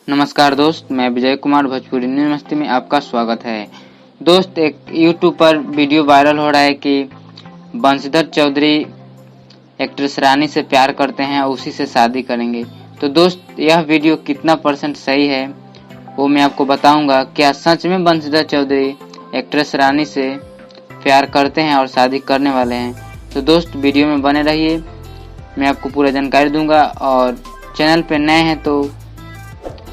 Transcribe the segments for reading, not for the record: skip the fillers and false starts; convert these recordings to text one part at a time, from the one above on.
नमस्कार दोस्त, मैं विजय कुमार भोजपुरी न्यूज़ मस्ती में आपका स्वागत है। दोस्त, एक यूट्यूब पर वीडियो वायरल हो रहा है कि बंशीधर चौधरी एक्ट्रेस रानी से प्यार करते हैं और उसी से शादी करेंगे। तो दोस्त, यह वीडियो कितना % सही है वो मैं आपको बताऊंगा। क्या सच में बंशीधर चौधरी एक्ट्रेस रानी से प्यार करते हैं और शादी करने वाले हैं? तो दोस्त, वीडियो में बने रहिए, मैं आपको पूरा जानकारी दूंगा। और चैनल पे नए हैं तो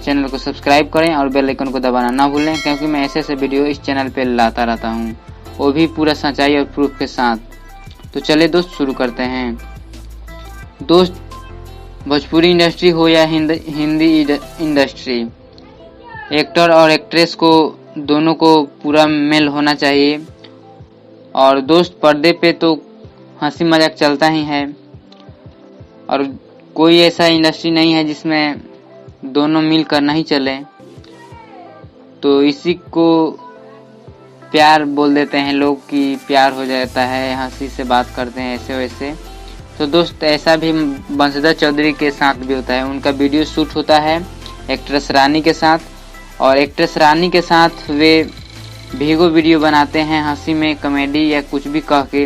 चैनल को सब्सक्राइब करें और बेल आइकन को दबाना ना भूलें, क्योंकि मैं ऐसे वीडियो इस चैनल पे लाता रहता हूँ, वो भी पूरा सच्चाई और प्रूफ के साथ। तो चलिए दोस्त, शुरू करते हैं। दोस्त, भोजपुरी इंडस्ट्री हो या हिंदी इंडस्ट्री, एक्टर और एक्ट्रेस को दोनों को पूरा मेल होना चाहिए। और दोस्त, पर्दे पे तो हंसी मजाक चलता ही है और कोई ऐसा इंडस्ट्री नहीं है जिसमें दोनों मिलकर नहीं चले। तो इसी को प्यार बोल देते हैं लोग कि प्यार हो जाता है, हंसी से बात करते हैं ऐसे वैसे। तो दोस्त, ऐसा भी बंशीधर चौधरी के साथ भी होता है। उनका वीडियो शूट होता है एक्ट्रेस रानी के साथ, और एक्ट्रेस रानी के साथ वे भीगो वीडियो बनाते हैं हंसी में, कॉमेडी या कुछ भी कह के।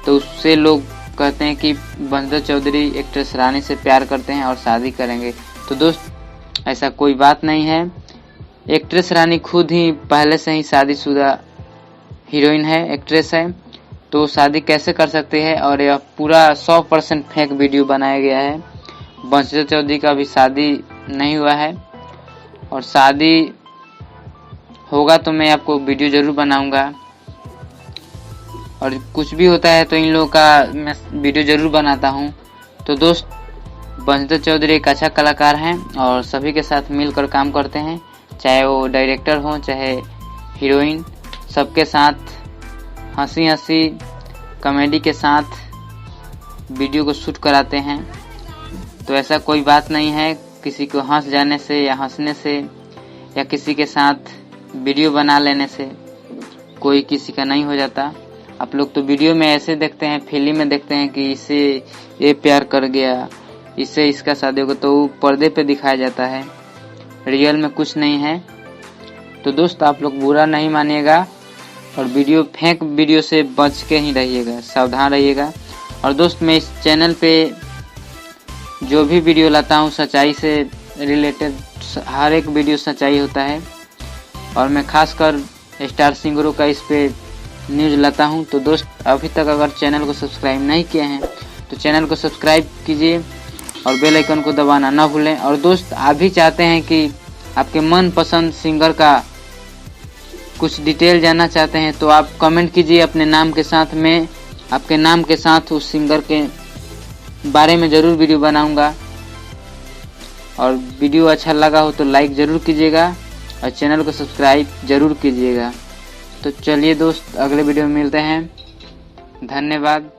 तो उससे लोग कहते हैं कि बंशीधर चौधरी एक्ट्रेस रानी से प्यार करते हैं और शादी करेंगे। तो दोस्त, ऐसा कोई बात नहीं है। एक्ट्रेस रानी खुद ही पहले से ही शादीशुदा हीरोइन है, एक्ट्रेस है, तो शादी कैसे कर सकते हैं? और यह पूरा 100% फेक वीडियो बनाया गया है। बंशीधर चौधरी का भी शादी नहीं हुआ है, और शादी होगा तो मैं आपको वीडियो जरूर बनाऊंगा। और कुछ भी होता है तो इन लोगों का मैं वीडियो जरूर बनाता हूँ। तो दोस्त, बंशीधर चौधरी एक अच्छा कलाकार हैं और सभी के साथ मिलकर काम करते हैं, चाहे वो डायरेक्टर हो चाहे हीरोइन, सबके साथ हंसी हंसी कॉमेडी के साथ वीडियो को शूट कराते हैं। तो ऐसा कोई बात नहीं है किसी को हंस जाने से या हंसने से या किसी के साथ वीडियो बना लेने से कोई किसी का नहीं हो जाता। आप लोग तो वीडियो में ऐसे देखते हैं, फिल्म में देखते हैं कि इससे ये प्यार कर गया, इससे इसका शादी होगा, तो पर्दे पे दिखाया जाता है, रियल में कुछ नहीं है। तो दोस्त, आप लोग बुरा नहीं मानिएगा और फेक वीडियो से बच के ही रहिएगा, सावधान रहिएगा। और दोस्त, मैं इस चैनल पे जो भी वीडियो लाता हूँ सच्चाई से रिलेटेड, हर एक वीडियो सच्चाई होता है। और मैं खासकर स्टार सिंगरों का इस पे न्यूज़ लाता हूँ। तो दोस्त, अभी तक अगर चैनल को सब्सक्राइब नहीं किए हैं तो चैनल को सब्सक्राइब कीजिए और बेल आइकन को दबाना ना भूलें। और दोस्त, आप भी चाहते हैं कि आपके मनपसंद सिंगर का कुछ डिटेल जानना चाहते हैं तो आप कमेंट कीजिए अपने नाम के साथ। मैं आपके नाम के साथ उस सिंगर के बारे में ज़रूर वीडियो बनाऊंगा। और वीडियो अच्छा लगा हो तो लाइक ज़रूर कीजिएगा और चैनल को सब्सक्राइब ज़रूर कीजिएगा। तो चलिए दोस्त, अगले वीडियो में मिलते हैं। धन्यवाद।